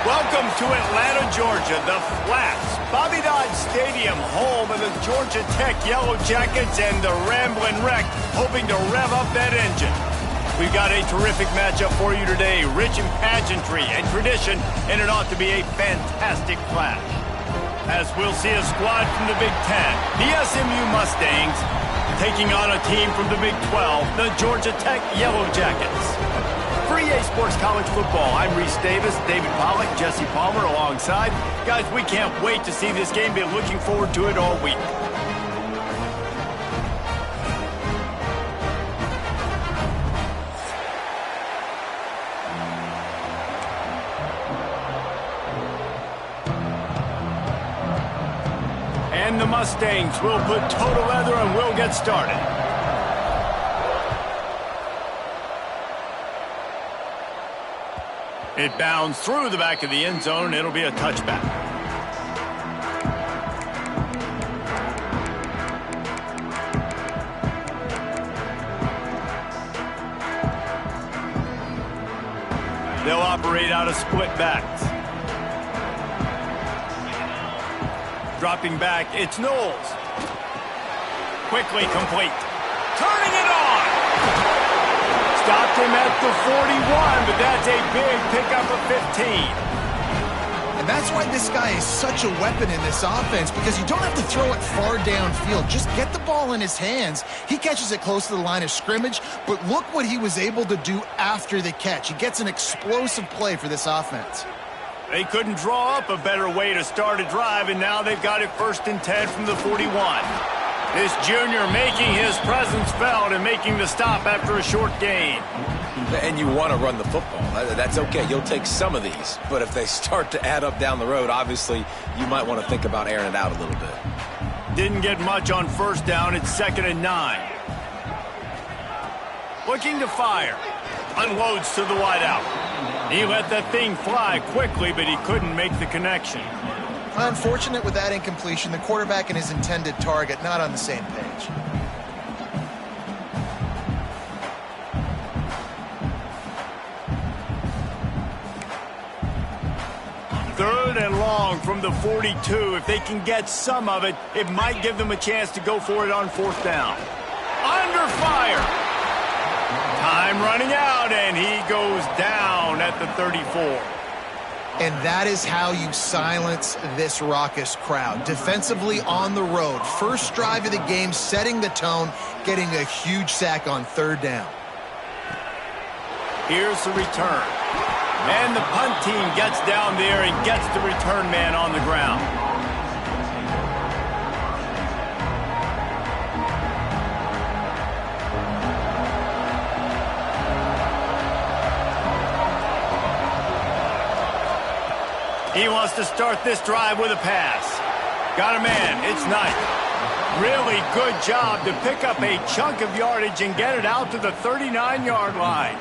Welcome to Atlanta, Georgia, the Flats, Bobby Dodd Stadium, home of the Georgia Tech Yellow Jackets and the Ramblin' Wreck, hoping to rev up that engine. We've got a terrific matchup for you today, rich in pageantry and tradition, and it ought to be a fantastic clash. As we'll see a squad from the Big Ten, the SMU Mustangs, taking on a team from the Big 12, the Georgia Tech Yellow Jackets. For EA Sports College Football, I'm Reese Davis, David Pollack, Jesse Palmer alongside. Guys, we can't wait to see this game. Been looking forward to it all week. And the Mustangs will put total leather and we'll get started. It bounds through the back of the end zone, and it'll be a touchback. They'll operate out of split backs. Dropping back, it's Knowles. Quickly complete. Turning it on! Stopped him at the 41, but that's a big pickup of 15. And that's why this guy is such a weapon in this offense, because you don't have to throw it far downfield. Just get the ball in his hands. He catches it close to the line of scrimmage, but look what he was able to do after the catch. He gets an explosive play for this offense. They couldn't draw up a better way to start a drive, and now they've got it 1st and 10 from the 41. This junior making his presence felt and making the stop after a short gain. And you want to run the football. That's okay. You'll take some of these. But if they start to add up down the road, obviously, you might want to think about airing it out a little bit. Didn't get much on 1st down. It's 2nd and 9. Looking to fire. Unloads to the wideout. He let that thing fly quickly, but he couldn't make the connection. Unfortunate with that incompletion. The quarterback and his intended target not on the same page. Third and long from the 42. If they can get some of it, it might give them a chance to go for it on 4th down. Under fire. Time running out, and he goes down at the 34. And that is how you silence this raucous crowd. Defensively on the road. First drive of the game, setting the tone, getting a huge sack on 3rd down. Here's the return. And the punt team gets down there and gets the return man on the ground. He wants to start this drive with a pass. Got a man. It's Knight. Really good job to pick up a chunk of yardage and get it out to the 39-yard line.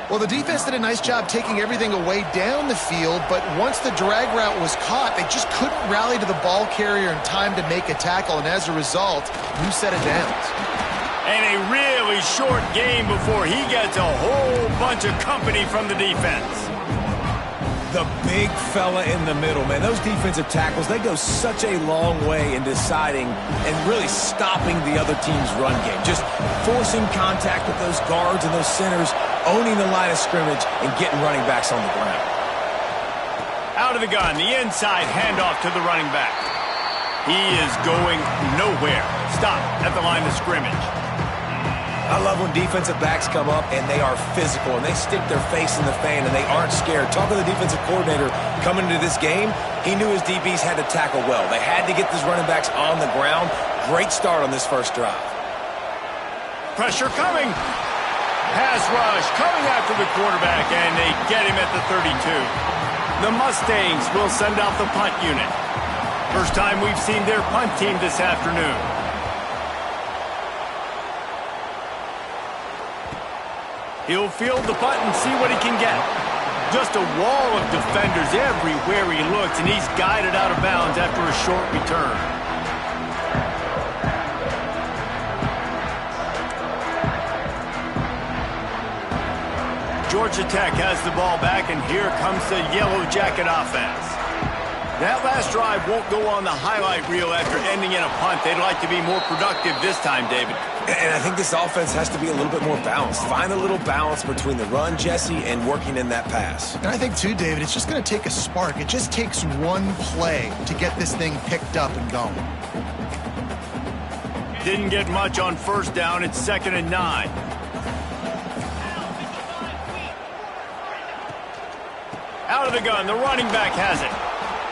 Well, the defense did a nice job taking everything away down the field, but once the drag route was caught, they just couldn't rally to the ball carrier in time to make a tackle, and as a result, new set of downs. And a really short game before he gets a whole bunch of company from the defense. The big fella in the middle, man. Those defensive tackles, they go such a long way in deciding and really stopping the other team's run game. Just forcing contact with those guards and those centers, owning the line of scrimmage, and getting running backs on the ground. Out of the gun, the inside handoff to the running back. He is going nowhere. Stop at the line of scrimmage. I love when defensive backs come up and they are physical and they stick their face in the fan and they aren't scared. Talk to the defensive coordinator coming into this game. He knew his DBs had to tackle well. They had to get these running backs on the ground. Great start on this first drive. Pressure coming. Pass rush coming after the quarterback, and they get him at the 32. The Mustangs will send out the punt unit. First time we've seen their punt team this afternoon. He'll field the punt and see what he can get. Just a wall of defenders everywhere he looks, and he's guided out of bounds after a short return. Georgia Tech has the ball back, and here comes the Yellow Jacket offense. That last drive won't go on the highlight reel after ending in a punt. They'd like to be more productive this time, David. And I think this offense has to be a little bit more balanced. Find a little balance between the run, Jesse, and working in that pass. And I think, too, David, it's just going to take a spark. It just takes one play to get this thing picked up and going. Didn't get much on first down. It's 2nd and 9. Out of the gun, the running back has it.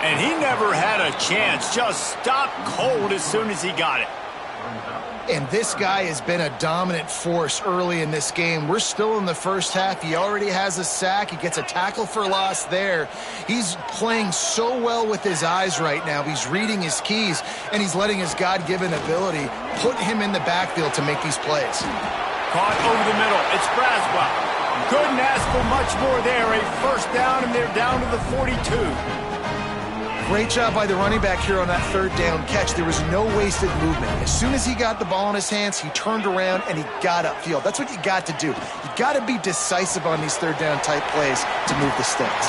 And he never had a chance. Just stopped cold as soon as he got it. And this guy has been a dominant force early in this game. We're still in the first half. He already has a sack. He gets a tackle for loss there. He's playing so well with his eyes right now. He's reading his keys, and he's letting his God-given ability put him in the backfield to make these plays. Caught over the middle. It's Braswell. Couldn't ask for much more there. A first down, and they're down to the 42. Great job by the running back here on that third down catch. There was no wasted movement. As soon as he got the ball in his hands, he turned around and he got upfield. That's what you got to do. You got to be decisive on these third down type plays to move the sticks.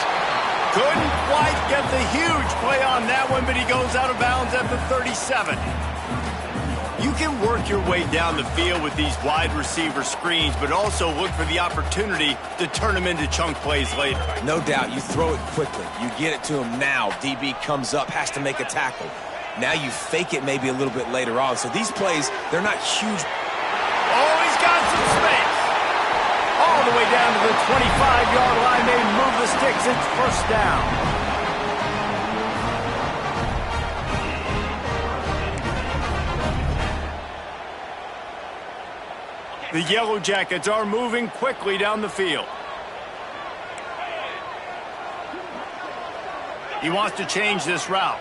Couldn't quite get the huge play on that one, but he goes out of bounds at the 37. You can work your way down the field with these wide receiver screens, but also look for the opportunity to turn them into chunk plays later. No doubt, you throw it quickly. You get it to him now. DB comes up, has to make a tackle. Now you fake it maybe a little bit later on. So these plays, they're not huge. Oh, he's got some space. All the way down to the 25-yard line. They move the sticks. It's first down. The Yellow Jackets are moving quickly down the field. He wants to change this route.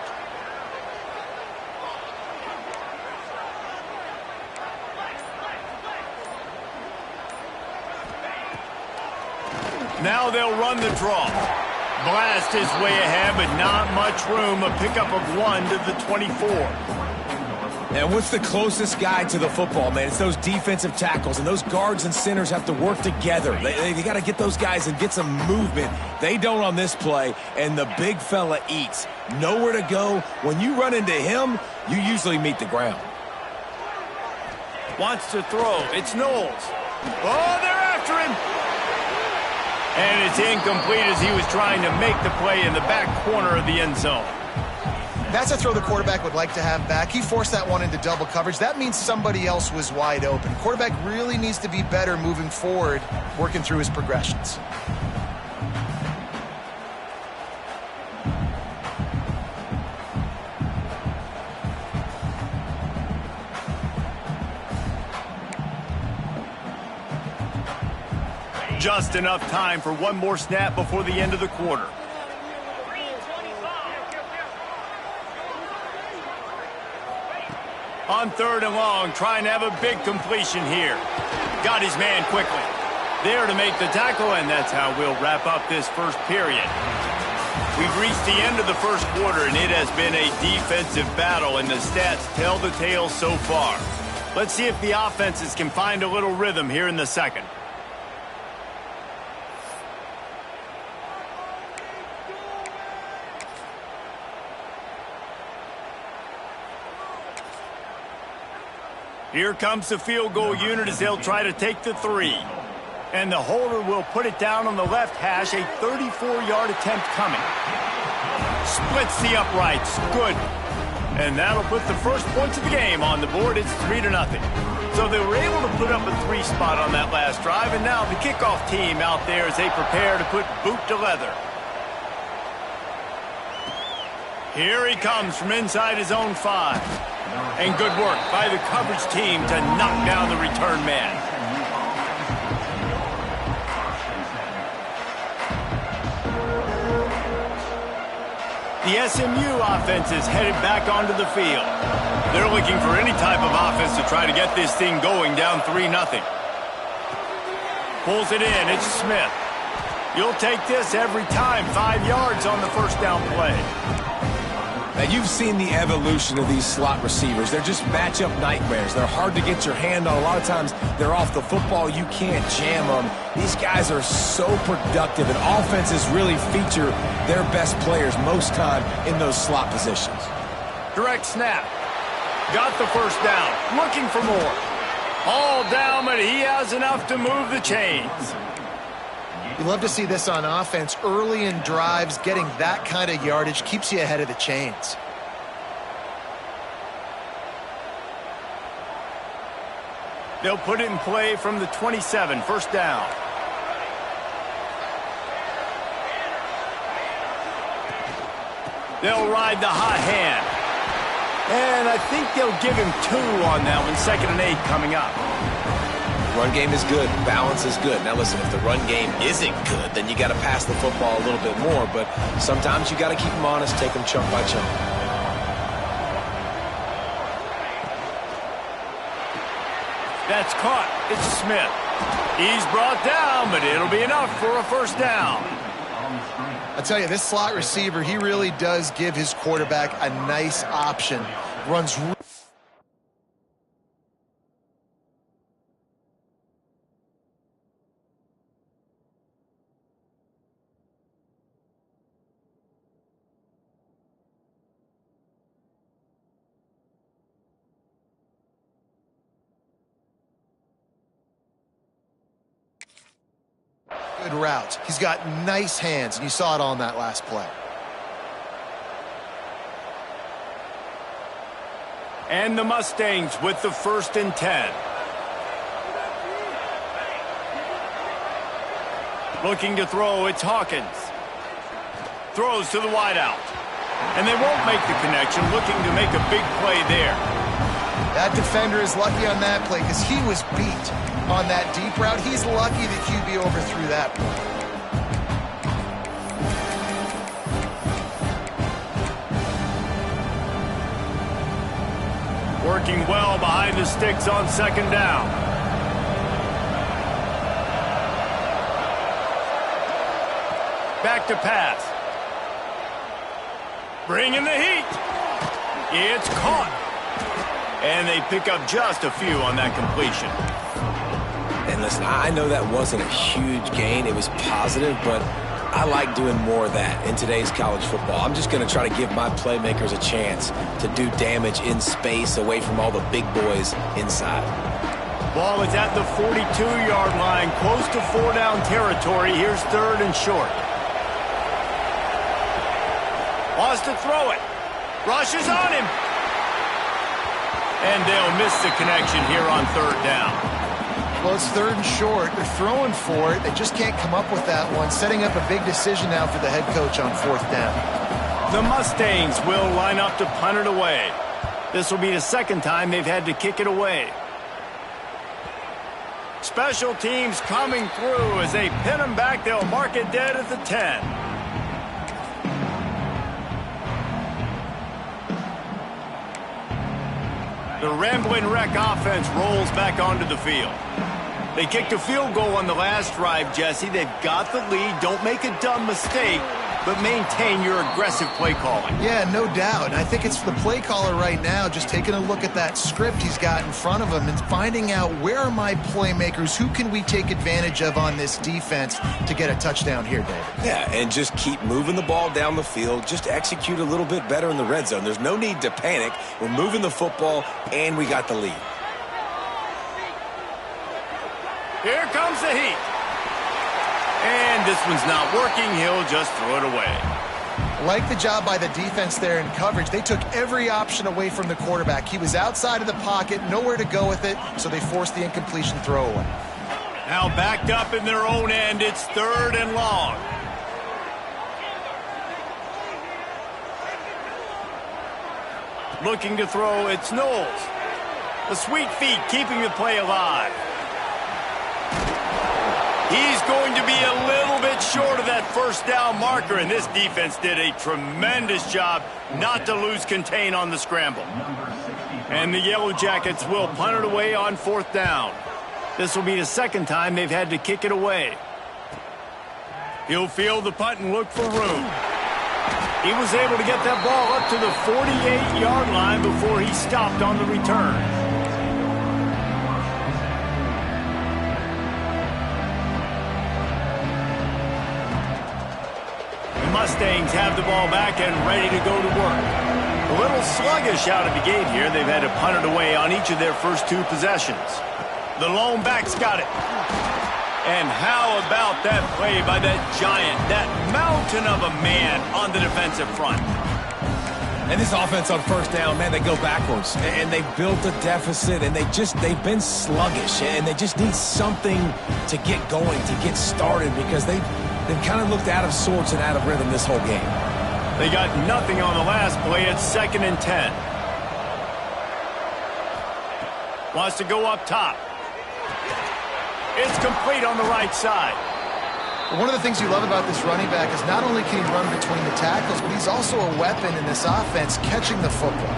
Now they'll run the draw. Blast is way ahead, but not much room. A pickup of 1 to the 24. And what's the closest guy to the football, man? It's those defensive tackles, and those guards and centers have to work together. They got to get those guys and get some movement. They don't on this play, and the big fella eats. Nowhere to go. When you run into him, you usually meet the ground. Wants to throw. It's Knowles. Oh, they're after him. And it's incomplete as he was trying to make the play in the back corner of the end zone. That's a throw the quarterback would like to have back. He forced that one into double coverage. That means somebody else was wide open. Quarterback really needs to be better moving forward, working through his progressions. Just enough time for one more snap before the end of the quarter. On 3rd and long, trying to have a big completion here. Got his man quickly. There to make the tackle, and that's how we'll wrap up this first period. We've reached the end of the first quarter, and it has been a defensive battle, and the stats tell the tale so far. Let's see if the offenses can find a little rhythm here in the second. Here comes the field goal unit as they'll try to take the 3. And the holder will put it down on the left hash, a 34-yard attempt coming. Splits the uprights, good. And that'll put the first points of the game on the board. It's 3-0. So they were able to put up a 3 spot on that last drive, and now the kickoff team out there as they prepare to put boot to leather. Here he comes from inside his own 5. And good work by the coverage team to knock down the return man. The SMU offense is headed back onto the field. They're looking for any type of offense to try to get this thing going down 3-0. Pulls it in, it's Smith. You'll take this every time, 5 yards on the first down play. Now, you've seen the evolution of these slot receivers. They're just matchup nightmares. They're hard to get your hand on. A lot of times, they're off the football. You can't jam them. These guys are so productive, and offenses really feature their best players most time in those slot positions. Direct snap. Got the first down. Looking for more. All down, but he has enough to move the chains. You love to see this on offense. Early in drives, getting that kind of yardage keeps you ahead of the chains. They'll put it in play from the 27, first down. They'll ride the hot hand. And I think they'll give him 2 on that one, 2nd and 8 coming up. Run game is good. Balance is good. Now, listen, if the run game isn't good, then you got to pass the football a little bit more. But sometimes you got to keep them honest, take them chunk by chunk. That's caught. It's Smith. He's brought down, but it'll be enough for a first down. I tell you, this slot receiver, he really does give his quarterback a nice option. Runs good routes. He's got nice hands, and you saw it on that last play. And the Mustangs with the 1st and 10. Looking to throw, it's Hawkins. Throws to the wideout. And they won't make the connection, looking to make a big play there. That defender is lucky on that play because he was beat on that deep route. He's lucky the QB overthrew that play. Working well behind the sticks on 2nd down. Back to pass. Bringing the heat. It's caught. And they pick up just a few on that completion. And listen, I know that wasn't a huge gain. It was positive, but I like doing more of that in today's college football. I'm just going to try to give my playmakers a chance to do damage in space away from all the big boys inside. Ball is at the 42-yard line, close to 4-down territory. Here's 3rd and short. Wants to throw it. Rushes on him. And they'll miss the connection here on 3rd down. Well, it's 3rd and short. They're throwing for it. They just can't come up with that one. Setting up a big decision now for the head coach on 4th down. The Mustangs will line up to punt it away. This will be the 2nd time they've had to kick it away. Special teams coming through as they pin them back. They'll mark it dead at the 10. The Ramblin' Wreck offense rolls back onto the field. They kicked a field goal on the last drive, Jesse. They've got the lead. Don't make a dumb mistake, but maintain your aggressive play calling. Yeah, no doubt. I think it's the play caller right now just taking a look at that script he's got in front of him and finding out where are my playmakers, who can we take advantage of on this defense to get a touchdown here, David. Yeah, and just keep moving the ball down the field. Just execute a little bit better in the red zone. There's no need to panic. We're moving the football, and we got the lead. Here comes the heat. And this one's not working. He'll just throw it away. Like the job by the defense there in coverage. They took every option away from the quarterback. He was outside of the pocket, nowhere to go with it, so they forced the incompletion throwaway. Now backed up in their own end. It's 3rd and long. Looking to throw, it's Knowles. The sweet feet keeping the play alive. He's going to be a little bit short of that first down marker, and this defense did a tremendous job not to lose contain on the scramble. And the Yellow Jackets will punt it away on 4th down. This will be the second time they've had to kick it away. He'll field the punt and look for room. He was able to get that ball up to the 48-yard line before he stopped on the return. Mustangs have the ball back and ready to go to work. A little sluggish out of the gate here. They've had to punt it away on each of their first 2 possessions. The lone back's got it. And how about that play by that giant, that mountain of a man on the defensive front? And this offense on 1st down, man, they go backwards. And they built a deficit, and they've been sluggish. And they just need something to get going, to get started, because they've kind of looked out of sorts and out of rhythm this whole game. They got nothing on the last play. It's 2nd and 10. Wants to go up top. It's complete on the right side. One of the things you love about this running back is not only can he run between the tackles, but he's also a weapon in this offense catching the football.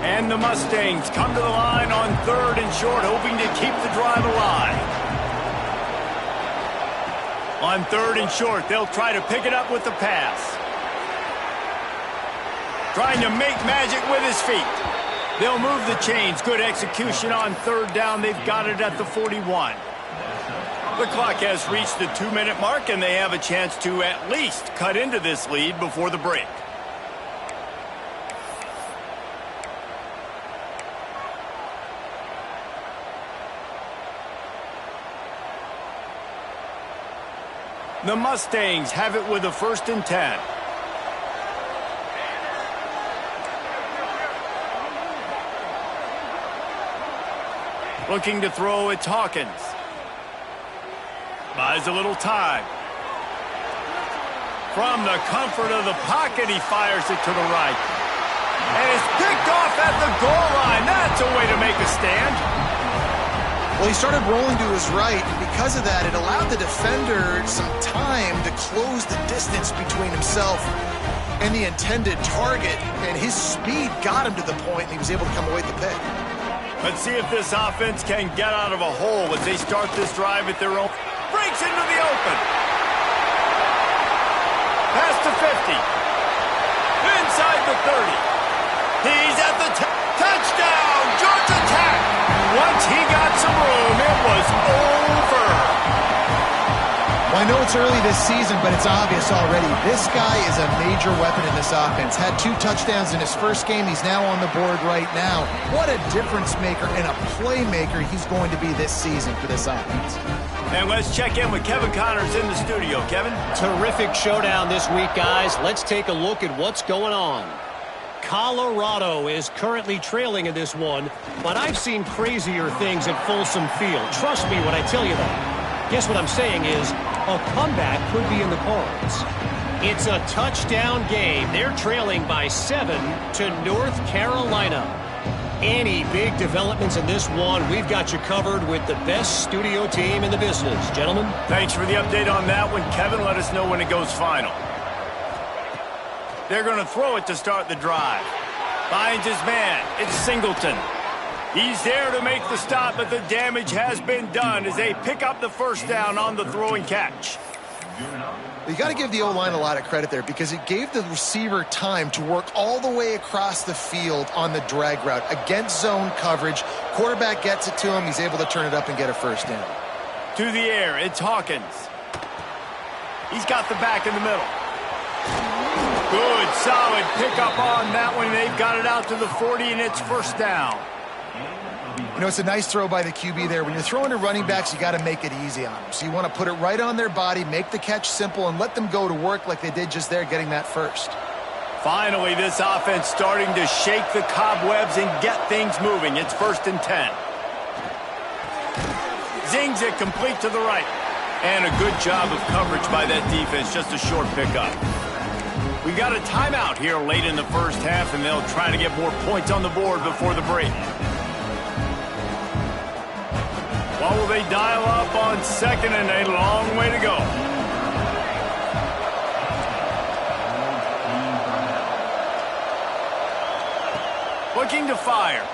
And the Mustangs come to the line on 3rd and short, hoping to keep the drive alive. On 3rd and short, they'll try to pick it up with the pass. Trying to make magic with his feet. They'll move the chains. Good execution on 3rd down. They've got it at the 41. The clock has reached the 2-minute mark, and they have a chance to at least cut into this lead before the break. The Mustangs have it with a 1st and 10. Looking to throw, it's Hawkins. Buys a little time. From the comfort of the pocket, he fires it to the right. And it's picked off at the goal line. That's a way to make a stand. Well, he started rolling to his right, and because of that, it allowed the defender some time to close the distance between himself and the intended target, and his speed got him to the point, and he was able to come away with the pick. Let's see if this offense can get out of a hole as they start this drive at their own. Breaks into the open. Past the 50. Inside the 30. He's at the touchdown. Georgia Tech. Once he got some room, it was over. Well, I know it's early this season, but it's obvious already. This guy is a major weapon in this offense. Had 2 touchdowns in his first game. He's now on the board right now. What a difference maker and a playmaker he's going to be this season for this offense. And let's check in with Kevin Connors in the studio. Kevin? Terrific showdown this week, guys. Let's take a look at what's going on. Colorado is currently trailing in this one, but I've seen crazier things at Folsom Field. Trust me when I tell you that. Guess what I'm saying is a comeback could be in the cards. It's a touchdown game. They're trailing by 7 to North Carolina. any big developments in this one, we've got you covered with the best studio team in the business. Gentlemen. Thanks for the update on that one, Kevin. Let us know when it goes final. They're going to throw it to start the drive. Finds his man. It's Singleton. He's there to make the stop, but the damage has been done as they pick up the first down on the throw and catch. You got to give the O-line a lot of credit there because it gave the receiver time to work all the way across the field on the drag route against zone coverage. Quarterback gets it to him. He's able to turn it up and get a first down. To the air, it's Hawkins. He's got the back in the middle. Good, solid pickup on that one. They've got it out to the 40, and it's first down. You know, it's a nice throw by the QB there. When you're throwing to running backs, you got to make it easy on them. So you want to put it right on their body, make the catch simple, and let them go to work like they did just there, getting that first. Finally, this offense starting to shake the cobwebs and get things moving. It's 1st and 10. Zings it complete to the right. And a good job of coverage by that defense. Just a short pickup. We've got a timeout here late in the first half, and they'll try to get more points on the board before the break. What will they dial up on 2nd and a long way to go? Looking to fire.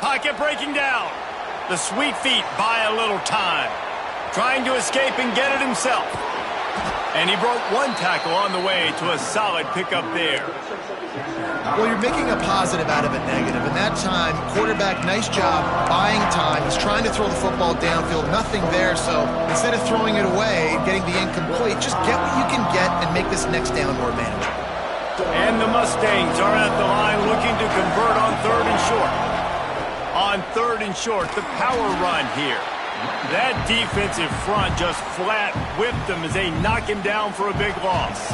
Pocket breaking down. The sweet feet buy a little time. Trying to escape and get it himself. And he broke one tackle on the way to a solid pickup there. Well, you're making a positive out of a negative. And that time, quarterback, nice job buying time. He's trying to throw the football downfield. Nothing there, so instead of throwing it away and getting the incomplete, just get what you can get and make this next down more manageable. And the Mustangs are at the line looking to convert on 3rd and short. On 3rd and short, the power run here. That defensive front just flat whipped them as they knock him down for a big loss.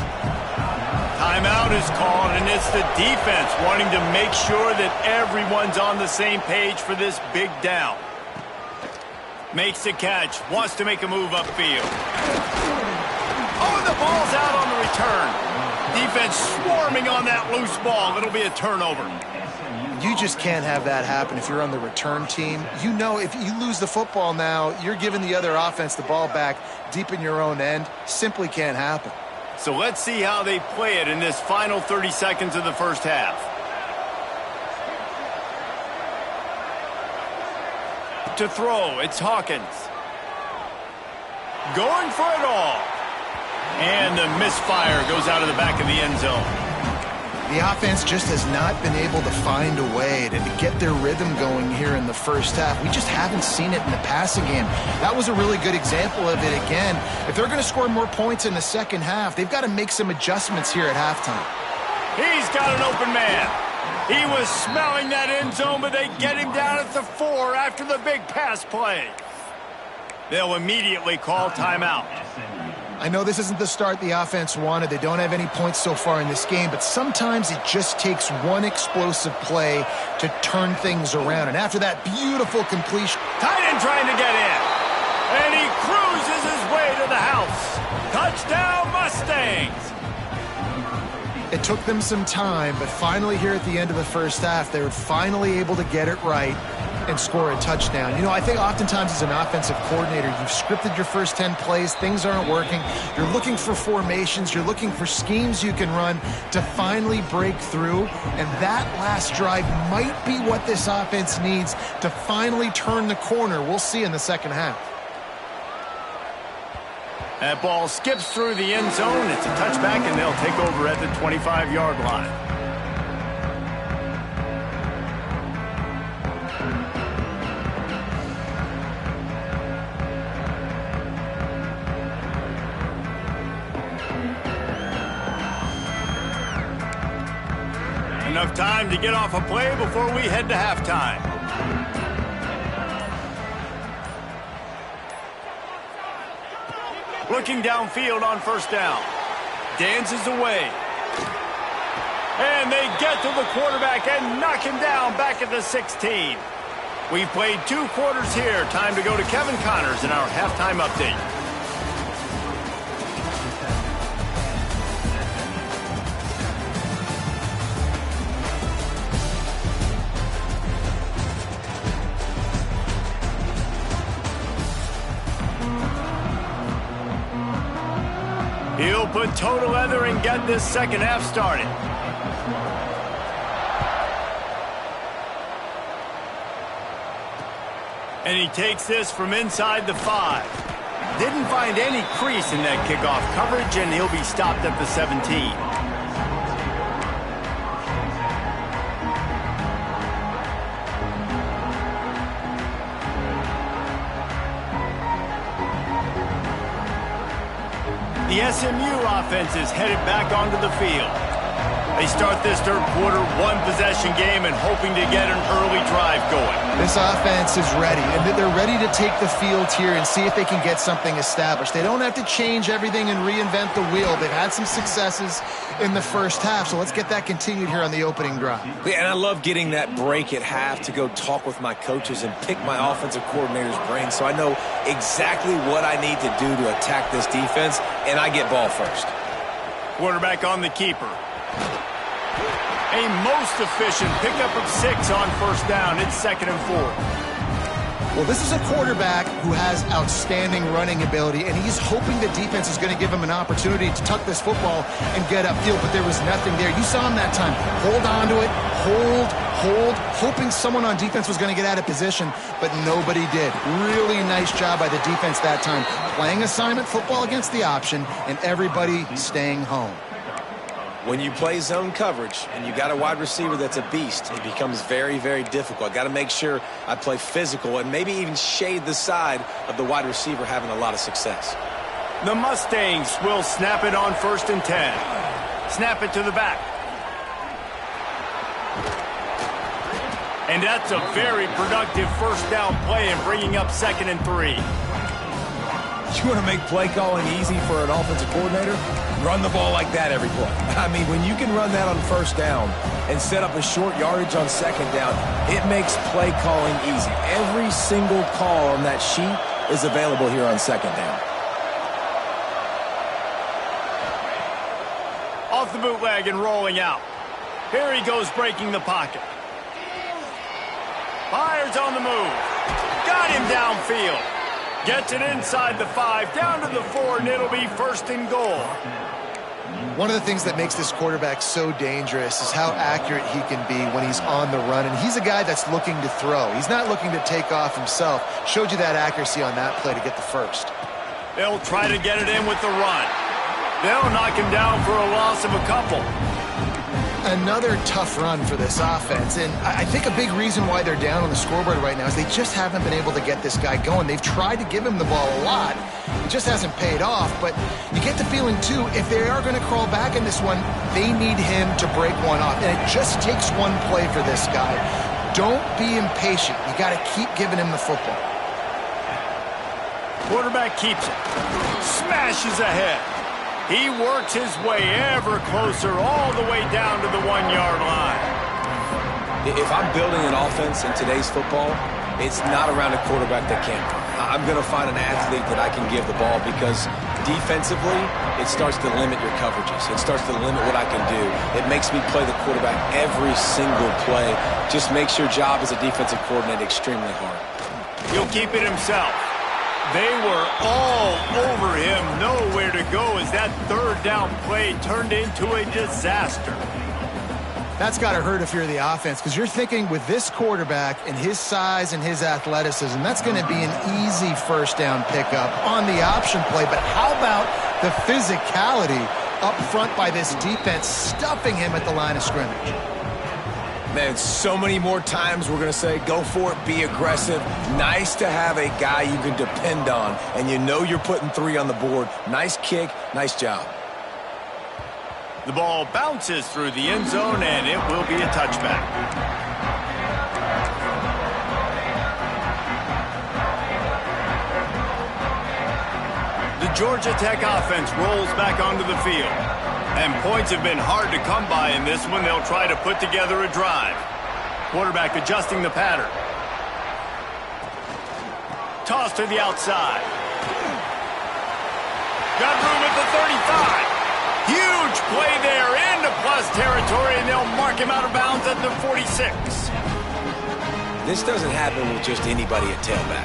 Timeout is called, and it's the defense wanting to make sure that everyone's on the same page for this big down. Makes the catch, wants to make a move upfield. Oh, and the ball's out on the return. Defense swarming on that loose ball. It'll be a turnover. You just can't have that happen if you're on the return team. You know if you lose the football now, you're giving the other offense the ball back deep in your own end. Simply can't happen. So let's see how they play it in this final 30 seconds of the first half. To throw, it's Hawkins. Going for it all. And the misfire goes out of the back of the end zone. The offense just has not been able to find a way to get their rhythm going here in the first half. We just haven't seen it in the passing game. That was a really good example of it again. If they're going to score more points in the second half, they've got to make some adjustments here at halftime. He's got an open man. He was smelling that end zone, but they get him down at the 4 after the big pass play. They'll immediately call timeout. I know this isn't the start the offense wanted. They don't have any points so far in this game, but sometimes it just takes one explosive play to turn things around. And after that beautiful completion. Tight end trying to get in. And he cruises his way to the house. Touchdown, Mustangs. It took them some time, but finally here at the end of the first half, they were finally able to get it right and score a touchdown. You know, I think oftentimes as an offensive coordinator, you've scripted your first 10 plays, things aren't working. You're looking for formations, you're looking for schemes you can run to finally break through, and that last drive might be what this offense needs to finally turn the corner. We'll see in the second half. That ball skips through the end zone. It's a touchback, and they'll take over at the 25-yard line. Enough time to get off a play before we head to halftime. Looking downfield on first down. Dances away. And they get to the quarterback and knock him down back at the 16. We've played 2 quarters here. Time to go to Kevin Connors in our halftime update. He'll put toe to leather and get this second half started. And he takes this from inside the 5. Didn't find any crease in that kickoff coverage, and he'll be stopped at the 17. The SMU offense is headed back onto the field. They start this third quarter one-possession game and hoping to get an early drive going. This offense is ready, and they're ready to take the field here and see if they can get something established. They don't have to change everything and reinvent the wheel. They've had some successes in the first half, so let's get that continued here on the opening drive. Yeah, and I love getting that break at half to go talk with my coaches and pick my offensive coordinator's brain so I know exactly what I need to do to attack this defense, and I get ball first. Quarterback on the keeper. A most efficient pickup of 6 on first down. It's 2nd and 4. Well, this is a quarterback who has outstanding running ability, and he's hoping the defense is going to give him an opportunity to tuck this football and get upfield, but there was nothing there. You saw him that time. Hold on to it, hold, hoping someone on defense was going to get out of position, but nobody did. Really nice job by the defense that time. Playing assignment football against the option, and everybody staying home. When you play zone coverage and you got a wide receiver that's a beast, it becomes very, very difficult. Got to make sure I play physical and maybe even shade the side of the wide receiver having a lot of success. The Mustangs will snap it on 1st and 10. Snap it to the back. And that's a very productive first down play and bringing up 2nd and 3. You want to make play calling easy for an offensive coordinator? Run the ball like that every play. I mean, when you can run that on first down and set up a short yardage on 2nd down, it makes play calling easy. Every single call on that sheet is available here on 2nd down. Off the bootleg and rolling out. Here he goes breaking the pocket. Fires on the move. Got him downfield. Gets it inside the 5, down to the 4, and it'll be 1st and goal. One of the things that makes this quarterback so dangerous is how accurate he can be when he's on the run. And he's a guy that's looking to throw. He's not looking to take off himself. Showed you that accuracy on that play to get the first. They'll try to get it in with the run. They'll knock him down for a loss of a couple. Another tough run for this offense, and I think a big reason why they're down on the scoreboard right now is they just haven't been able to get this guy going. They've tried to give him the ball a lot. It just hasn't paid off, but you get the feeling, too, if they are going to crawl back in this one, they need him to break one off, and it just takes one play for this guy. Don't be impatient. You got to keep giving him the football. Quarterback keeps it. Smashes ahead. He works his way ever closer all the way down to the 1-yard line. If I'm building an offense in today's football, it's not around a quarterback that can't run. I'm going to find an athlete that I can give the ball because defensively, it starts to limit your coverages. It starts to limit what I can do. It makes me play the quarterback every single play. Just makes your job as a defensive coordinator extremely hard. He'll keep it himself. They were all over him, nowhere to go as that 3rd down play turned into a disaster. That's got to hurt if you're the offense, because you're thinking with this quarterback and his size and his athleticism, that's going to be an easy first down pickup on the option play. But how about the physicality up front by this defense, stuffing him at the line of scrimmage? Man, so many more times we're going to say, go for it, be aggressive. Nice to have a guy you can depend on, and you know you're putting 3 on the board. Nice kick, nice job. The ball bounces through the end zone, and it will be a touchback. The Georgia Tech offense rolls back onto the field. And points have been hard to come by in this one. They'll try to put together a drive. Quarterback adjusting the pattern. Toss to the outside. Got room at the 35. Huge play there into plus territory, and they'll mark him out of bounds at the 46. This doesn't happen with just anybody at tailback.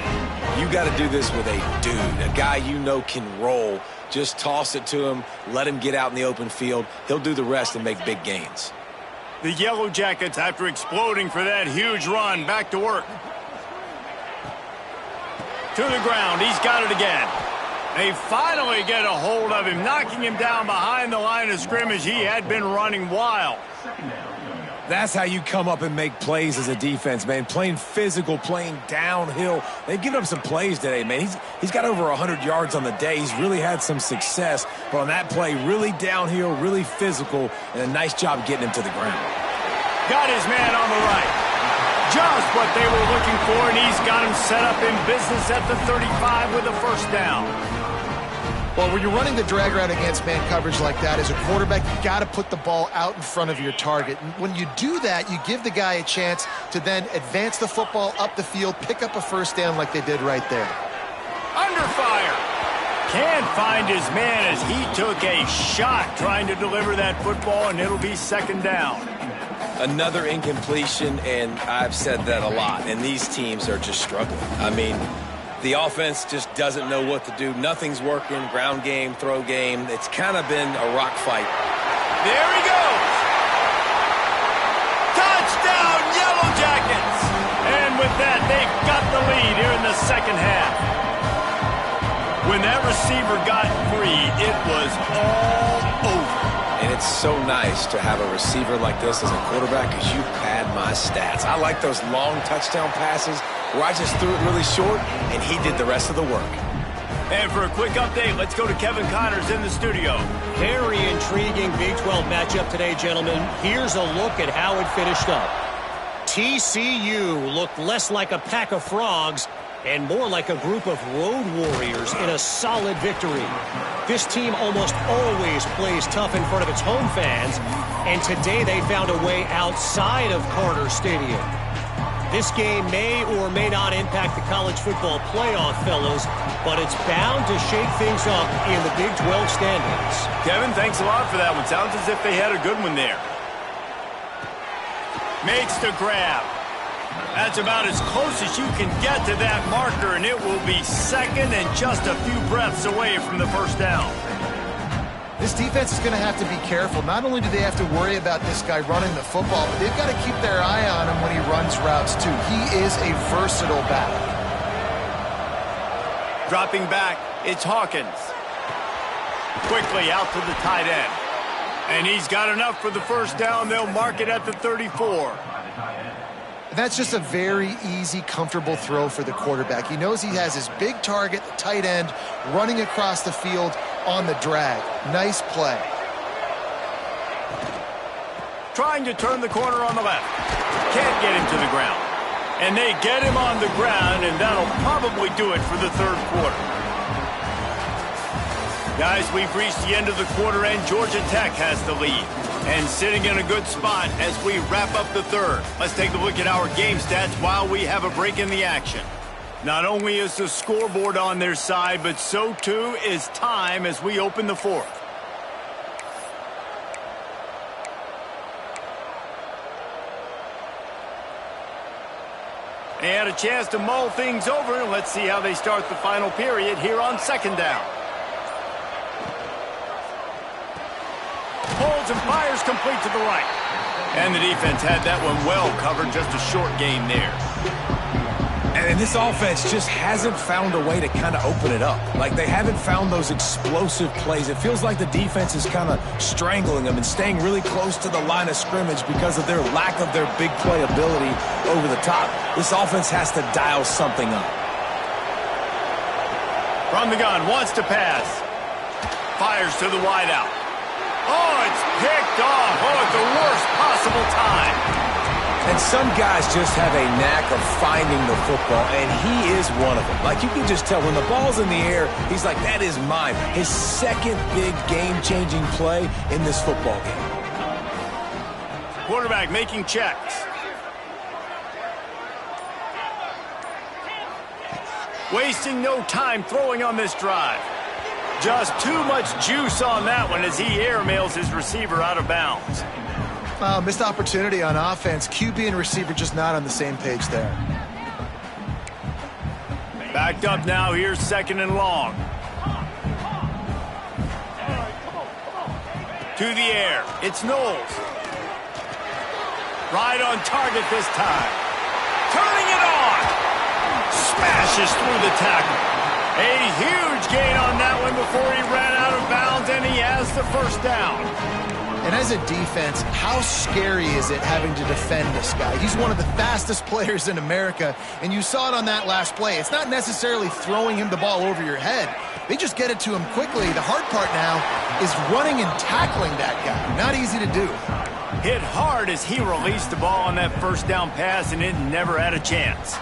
You got to do this with a dude, a guy you know can roll Just toss it to him, let him get out in the open field. He'll do the rest and make big gains. The Yellow Jackets, after exploding for that huge run, back to work. To the ground. He's got it again. They finally get a hold of him, knocking him down behind the line of scrimmage. He had been running wild. That's how you come up and make plays as a defense, man. Playing physical, playing downhill. They've given up some plays today, man. He's got over 100 yards on the day. He's really had some success. But on that play, really downhill, really physical, and a nice job getting him to the ground. Got his man on the right. Just what they were looking for, and he's got him set up in business at the 35 with a first down. Well, when you're running the drag route against man coverage like that, as a quarterback, you got to put the ball out in front of your target. And when you do that, you give the guy a chance to then advance the football up the field, pick up a first down like they did right there. Under fire. Can't find his man as he took a shot trying to deliver that football, and it'll be second down. Another incompletion, and I've said that a lot, and these teams are just struggling. I mean, the offense just doesn't know what to do. Nothing's working. Ground game, throw game. It's kind of been a rock fight. There he goes. Touchdown, Yellow Jackets. And with that, they've got the lead here in the second half. When that receiver got free, it was all over. And it's so nice to have a receiver like this as a quarterback because you pad my stats. I like those long touchdown passes where I just threw it really short, and he did the rest of the work. And for a quick update, let's go to Kevin Connors in the studio. Very intriguing Big 12 matchup today, gentlemen. Here's a look at how it finished up. TCU looked less like a pack of frogs and more like a group of road warriors in a solid victory. This team almost always plays tough in front of its home fans, and today they found a way outside of Carter Stadium. This game may or may not impact the college football playoff, fellas, but it's bound to shake things up in the Big 12 standings. Kevin, thanks a lot for that one. Sounds as if they had a good one there. Makes the grab. That's about as close as you can get to that marker, and it will be second and just a few breaths away from the first down. This defense is going to have to be careful. Not only do they have to worry about this guy running the football, but they've got to keep their eye on him when he runs routes, too. He is a versatile back. Dropping back, it's Hawkins. Quickly out to the tight end. And he's got enough for the first down. They'll mark it at the 34. That's just a very easy, comfortable throw for the quarterback. He knows he has his big target, the tight end, running across the field on the drag. Nice play. Trying to turn the corner on the left. Can't get him to the ground. And they get him on the ground, and that'll probably do it for the third quarter. Guys, we've reached the end of the quarter, and Georgia Tech has the lead. And sitting in a good spot as we wrap up the third. Let's take a look at our game stats while we have a break in the action. Not only is the scoreboard on their side, but so too is time as we open the fourth. They had a chance to mull things over, and let's see how they start the final period here on second down. Holds and fires complete to the right. And the defense had that one well covered, just a short gain there. And this offense just hasn't found a way to kind of open it up. Like, they haven't found those explosive plays. It feels like the defense is kind of strangling them and staying really close to the line of scrimmage because of their lack of their big play ability over the top. This offense has to dial something up. From the gun, wants to pass. Fires to the wideout. Oh, it's picked off. Oh, at the worst possible time. And some guys just have a knack of finding the football, and he is one of them. Like, you can just tell when the ball's in the air, he's like, that is mine. His second big game-changing play in this football game. Quarterback making checks. Wasting no time throwing on this drive. Just too much juice on that one as he airmails his receiver out of bounds. Missed opportunity on offense. QB and receiver just not on the same page there. Backed up now. Here's second and long. To the air. It's Knowles. Right on target this time. Turning it on. Smashes through the tackle. A huge gain on that one before he ran out of bounds, and he has the first down. And as a defense, how scary is it having to defend this guy? He's one of the fastest players in America, and you saw it on that last play. It's not necessarily throwing him the ball over your head. They just get it to him quickly. The hard part now is running and tackling that guy. Not easy to do. Hit hard as he released the ball on that first down pass, and it never had a chance.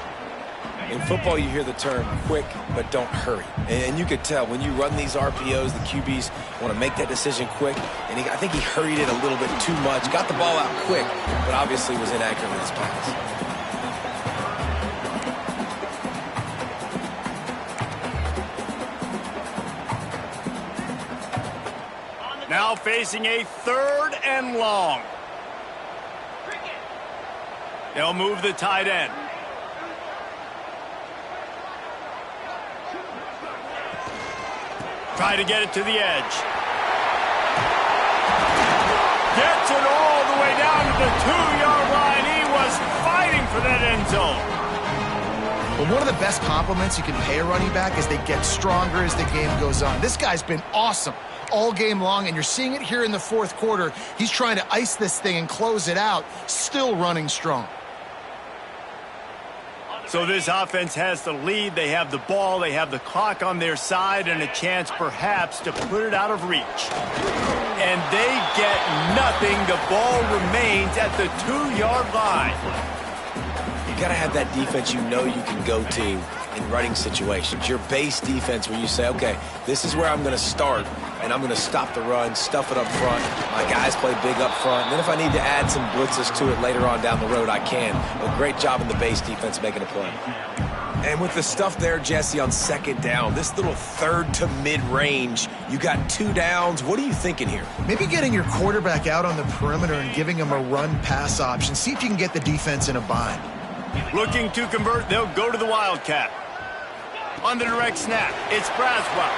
In football, you hear the term quick, but don't hurry. And you could tell when you run these RPOs, the QBs want to make that decision quick. And I think he hurried it a little bit too much. Got the ball out quick, but obviously was inaccurate with his pass. Now facing a 3rd and long. They'll move the tight end. Try to get it to the edge. Gets it all the way down to the 2-yard line. He was fighting for that end zone. But one of the best compliments you can pay a running back is they get stronger as the game goes on. This guy's been awesome all game long, and you're seeing it here in the 4th quarter. He's trying to ice this thing and close it out, still running strong. So this offense has the lead. They have the ball. They have the clock on their side and a chance perhaps to put it out of reach. And they get nothing. The ball remains at the 2-yard line. You got to have that defense you know you can go to in running situations. Your base defense where you say, okay, this is where I'm going to start, and I'm going to stop the run, stuff it up front. My guys play big up front. And then if I need to add some blitzes to it later on down the road, I can. A great job in the base defense making a play. And with the stuff there, Jesse, on 2nd down, this little 3rd to mid-range, you got 2 downs. What are you thinking here? Maybe getting your quarterback out on the perimeter and giving him a run-pass option. See if you can get the defense in a bind. Looking to convert, they'll go to the Wildcat. On the direct snap, it's Braswell.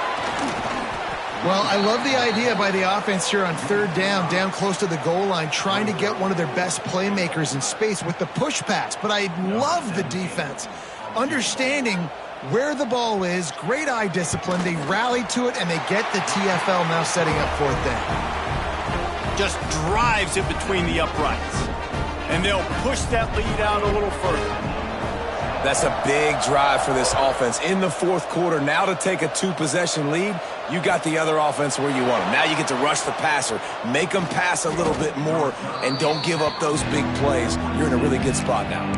Well, I love the idea by the offense here on 3rd down close to the goal line, trying to get one of their best playmakers in space with the push pass. But I love the defense, understanding where the ball is, great eye discipline. They rally to it, and they get the TFL now setting up 4th down. Just drives it between the uprights. And they'll push that lead out a little further. That's a big drive for this offense in the 4th quarter. Now to take a 2-possession lead, you got the other offense where you want them. Now you get to rush the passer, make them pass a little bit more, and don't give up those big plays. You're in a really good spot now.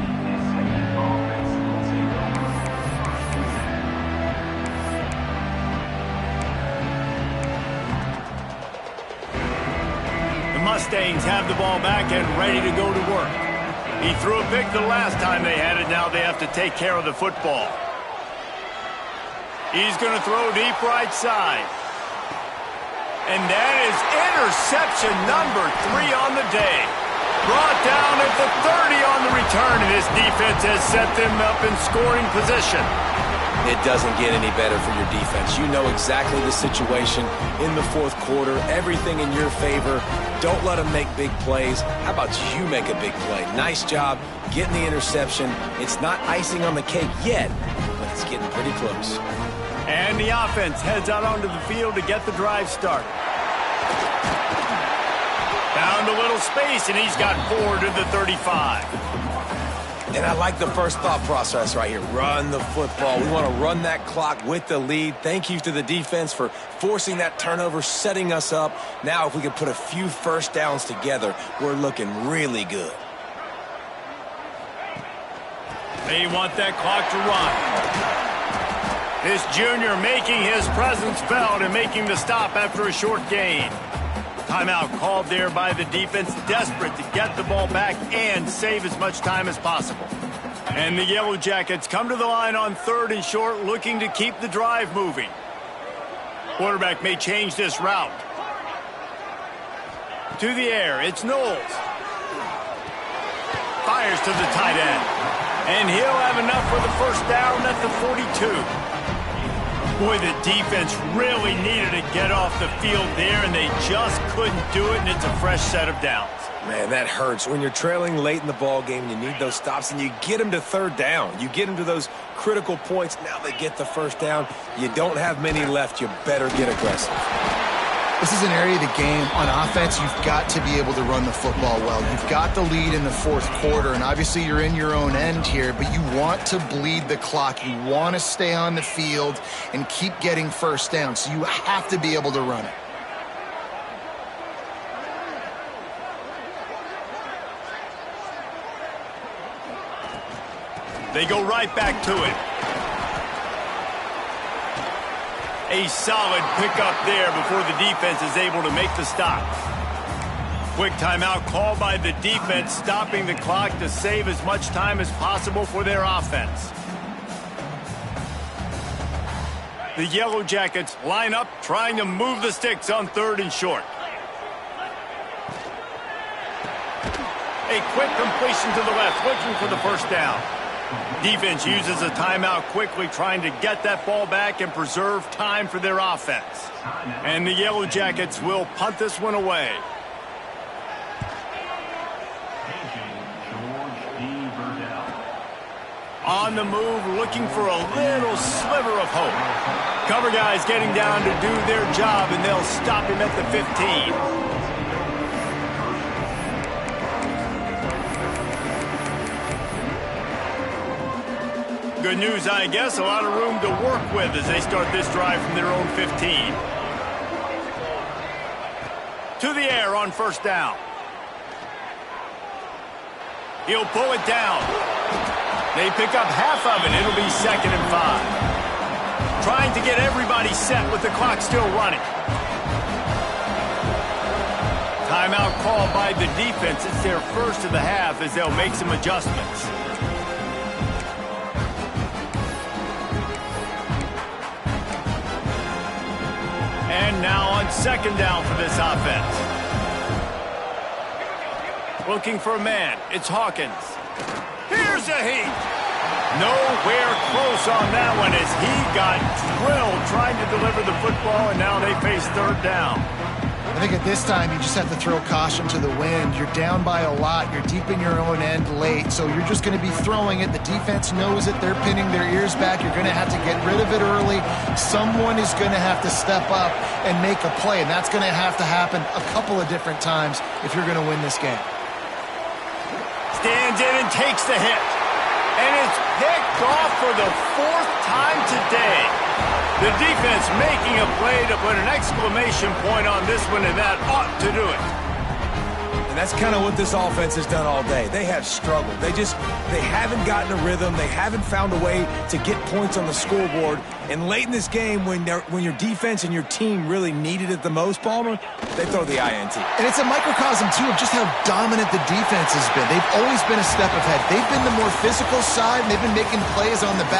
The Mustangs have the ball back and ready to go to work. He threw a pick the last time they had it. Now they have to take care of the football. He's going to throw deep right side. And that is interception number 3 on the day. Brought down at the 30 on the return, and this defense has set them up in scoring position. It doesn't get any better for your defense. You know exactly the situation in the 4th quarter. Everything in your favor. Don't let them make big plays. How about you make a big play? Nice job getting the interception. It's not icing on the cake yet, but it's getting pretty close. And the offense heads out onto the field to get the drive started. Found a little space, and he's got 4 to the 35. And I like the first thought process right here. Run the football. We want to run that clock with the lead. Thank you to the defense for forcing that turnover, setting us up. Now if we could put a few first downs together, we're looking really good. They want that clock to run. This junior making his presence felt and making the stop after a short gain. Timeout called there by the defense, desperate to get the ball back and save as much time as possible. And the Yellow Jackets come to the line on 3rd and short, looking to keep the drive moving. Quarterback may change this route. To the air, it's Knowles. Fires to the tight end. And he'll have enough for the first down at the 42. Boy, the defense really needed to get off the field there, and they just couldn't do it, and it's a fresh set of downs. Man, that hurts. When you're trailing late in the ball game, you need those stops, and you get them to third down. You get them to those critical points. Now they get the first down. You don't have many left. You better get aggressive. This is an area of the game. On offense, you've got to be able to run the football well. You've got the lead in the fourth quarter, and obviously you're in your own end here, but you want to bleed the clock. You want to stay on the field and keep getting first down, so you have to be able to run it. They go right back to it. A solid pickup there before the defense is able to make the stop. Quick timeout called by the defense, stopping the clock to save as much time as possible for their offense. The Yellow Jackets line up, trying to move the sticks on 3rd and short. A quick completion to the left, looking for the first down. Defense uses a timeout quickly, trying to get that ball back and preserve time for their offense. And the Yellow Jackets will punt this one away. On the move, looking for a little sliver of hope. Cover guys getting down to do their job, and they'll stop him at the 15. Good news, I guess. A lot of room to work with as they start this drive from their own 15. To the air on first down. He'll pull it down. They pick up half of it. It'll be 2nd and 5. Trying to get everybody set with the clock still running. Timeout called by the defense. It's their first of the half as they'll make some adjustments. And now on 2nd down for this offense. Looking for a man. It's Hawkins. Here's a heat. Nowhere close on that one as he got drilled trying to deliver the football, and now they face 3rd down. I think at this time, you just have to throw caution to the wind. You're down by a lot. You're deep in your own end late, so you're just going to be throwing it. The defense knows it. They're pinning their ears back. You're going to have to get rid of it early. Someone is going to have to step up and make a play, and that's going to have to happen a couple of different times if you're going to win this game. Stands in and takes the hit. And it's picked off for the 4th time today. The defense making a play to put an exclamation point on this one, and that ought to do it. And that's kind of what this offense has done all day. They have struggled. They haven't gotten a rhythm. They haven't found a way to get points on the scoreboard. And late in this game, when your defense and your team really needed it the most, Palmer, they throw the INT. And it's a microcosm, too, of just how dominant the defense has been. They've always been a step ahead. They've been the more physical side, and they've been making plays on the back.